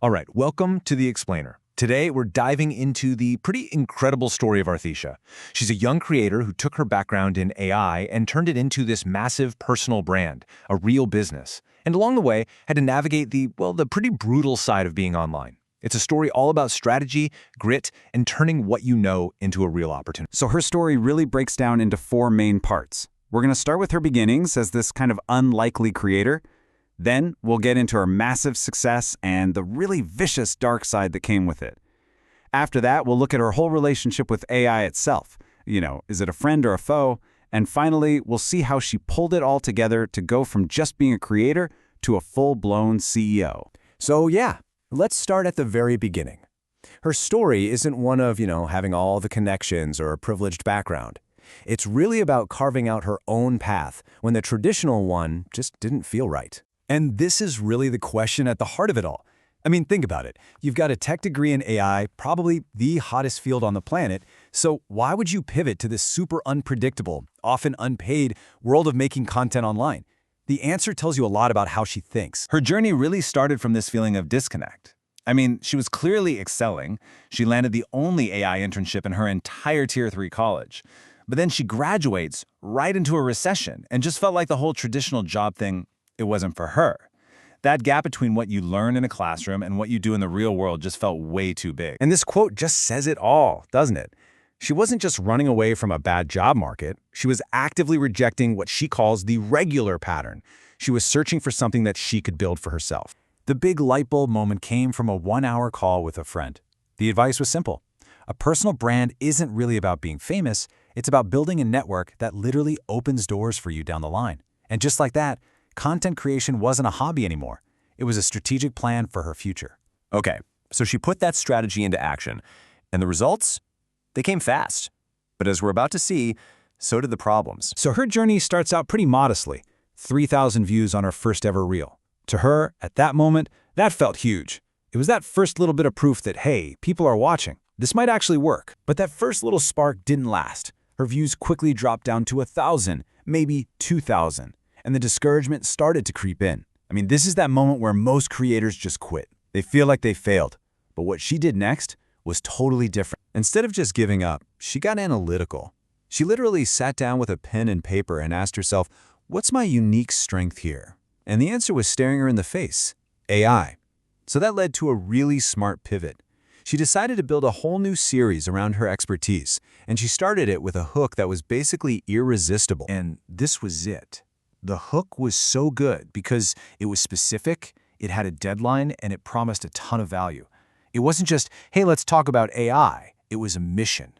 All right, welcome to The Explainer. Today, we're diving into the pretty incredible story of Arthesia. She's a young creator who took her background in AI and turned it into this massive personal brand, a real business. And along the way, had to navigate the pretty brutal side of being online. It's a story all about strategy, grit, and turning what you know into a real opportunity. So her story really breaks down into four main parts. We're going to start with her beginnings as this kind of unlikely creator. Then we'll get into her massive success and the really vicious dark side that came with it. After that, we'll look at her whole relationship with AI itself. Is it a friend or a foe? And finally, we'll see how she pulled it all together to go from just being a creator to a full-blown CEO. So yeah, let's start at the very beginning. Her story isn't one of, having all the connections or a privileged background. It's really about carving out her own path when the traditional one just didn't feel right. And this is really the question at the heart of it all. I mean, think about it. You've got a tech degree in AI, probably the hottest field on the planet, so why would you pivot to this super unpredictable, often unpaid world of making content online? The answer tells you a lot about how she thinks. Her journey really started from this feeling of disconnect. I mean, she was clearly excelling. She landed the only AI internship in her entire Tier 3 college. But then she graduates right into a recession and just felt like the whole traditional job thing, it wasn't for her. That gap between what you learn in a classroom and what you do in the real world just felt way too big. And this quote just says it all, doesn't it? She wasn't just running away from a bad job market. She was actively rejecting what she calls the regular pattern. She was searching for something that she could build for herself. The big light bulb moment came from a one-hour call with a friend. The advice was simple. A personal brand isn't really about being famous. It's about building a network that literally opens doors for you down the line. And just like that, content creation wasn't a hobby anymore. It was a strategic plan for her future. Okay, so she put that strategy into action, and the results? They came fast. But as we're about to see, so did the problems. So her journey starts out pretty modestly. 3,000 views on her first ever reel. To her, at that moment, that felt huge. It was that first little bit of proof that, hey, people are watching. This might actually work. But that first little spark didn't last. Her views quickly dropped down to 1,000, maybe 2,000. And the discouragement started to creep in. I mean, this is that moment where most creators just quit. They feel like they failed. But what she did next was totally different. Instead of just giving up, she got analytical. She literally sat down with a pen and paper and asked herself, what's my unique strength here? And the answer was staring her in the face: AI. So that led to a really smart pivot. She decided to build a whole new series around her expertise, and she started it with a hook that was basically irresistible. And this was it. The hook was so good because it was specific, it had a deadline, and it promised a ton of value. It wasn't just, hey, let's talk about AI. It was a mission.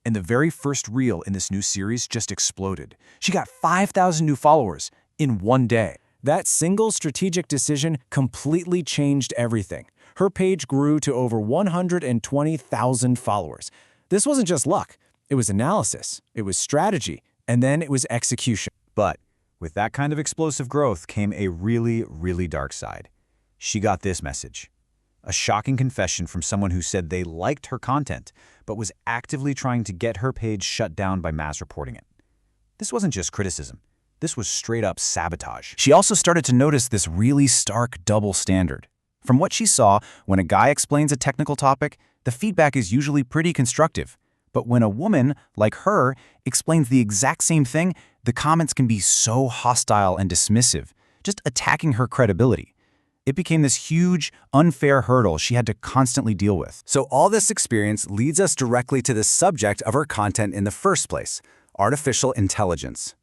And the very first reel in this new series just exploded. She got 5,000 new followers in one day. That single strategic decision completely changed everything. Her page grew to over 120,000 followers. This wasn't just luck. It was analysis, it was strategy, and then it was execution. But with that kind of explosive growth came a really, really dark side. She got this message. A shocking confession from someone who said they liked her content, but was actively trying to get her page shut down by mass reporting it. This wasn't just criticism. This was straight-up sabotage. She also started to notice this really stark double standard. From what she saw, when a guy explains a technical topic, the feedback is usually pretty constructive. But when a woman, like her, explains the exact same thing, the comments can be so hostile and dismissive, just attacking her credibility. It became this huge, unfair hurdle she had to constantly deal with. So all this experience leads us directly to the subject of her content in the first place: artificial intelligence.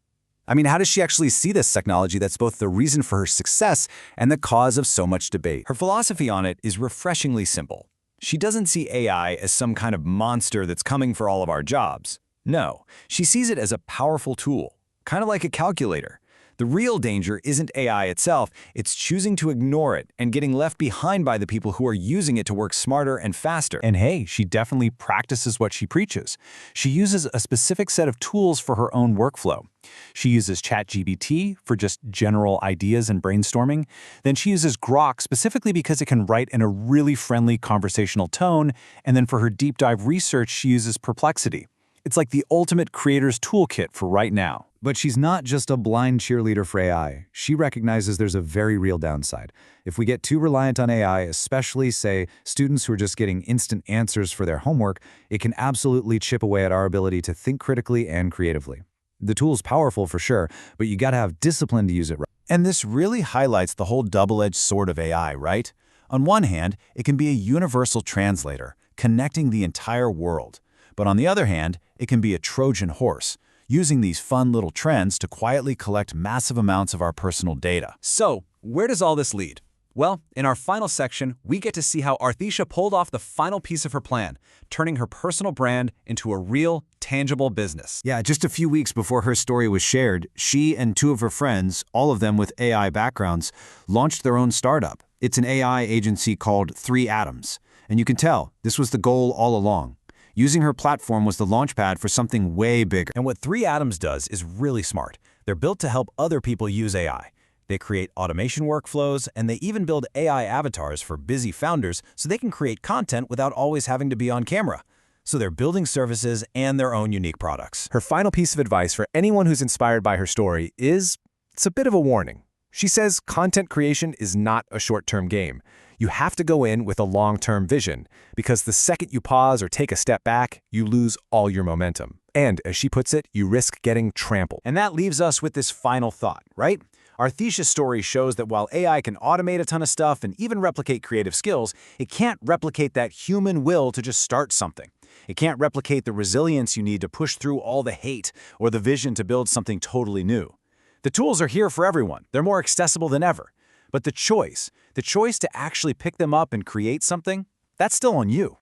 I mean, how does she actually see this technology that's both the reason for her success and the cause of so much debate? Her philosophy on it is refreshingly simple. She doesn't see AI as some kind of monster that's coming for all of our jobs. No, she sees it as a powerful tool, kind of like a calculator. The real danger isn't AI itself, it's choosing to ignore it and getting left behind by the people who are using it to work smarter and faster. And hey, she definitely practices what she preaches. She uses a specific set of tools for her own workflow. She uses ChatGPT for just general ideas and brainstorming. Then she uses Grok specifically because it can write in a really friendly conversational tone. And then for her deep dive research, she uses Perplexity. It's like the ultimate creator's toolkit for right now. But she's not just a blind cheerleader for AI. She recognizes there's a very real downside. If we get too reliant on AI, especially, say, students who are just getting instant answers for their homework, it can absolutely chip away at our ability to think critically and creatively. The tool's powerful for sure, but you gotta have discipline to use it right. And this really highlights the whole double-edged sword of AI, right? On one hand, it can be a universal translator, connecting the entire world. But on the other hand, it can be a Trojan horse, using these fun little trends to quietly collect massive amounts of our personal data. So, where does all this lead? Well, in our final section, we get to see how Arthesia pulled off the final piece of her plan, turning her personal brand into a real, tangible business. Yeah, just a few weeks before her story was shared, she and two of her friends, all of them with AI backgrounds, launched their own startup. It's an AI agency called 3 Atoms. And you can tell, this was the goal all along. Using her platform was the launchpad for something way bigger. And what 3 Atoms does is really smart. They're built to help other people use AI. They create automation workflows, and they even build AI avatars for busy founders so they can create content without always having to be on camera. So they're building services and their own unique products. Her final piece of advice for anyone who's inspired by her story is, it's a bit of a warning. She says content creation is not a short-term game. You have to go in with a long-term vision, because the second you pause or take a step back, you lose all your momentum. And, as she puts it, you risk getting trampled. And that leaves us with this final thought, right? Arthesia's story shows that while AI can automate a ton of stuff and even replicate creative skills, it can't replicate that human will to just start something. It can't replicate the resilience you need to push through all the hate or the vision to build something totally new. The tools are here for everyone. They're more accessible than ever. But the choice to actually pick them up and create something, that's still on you.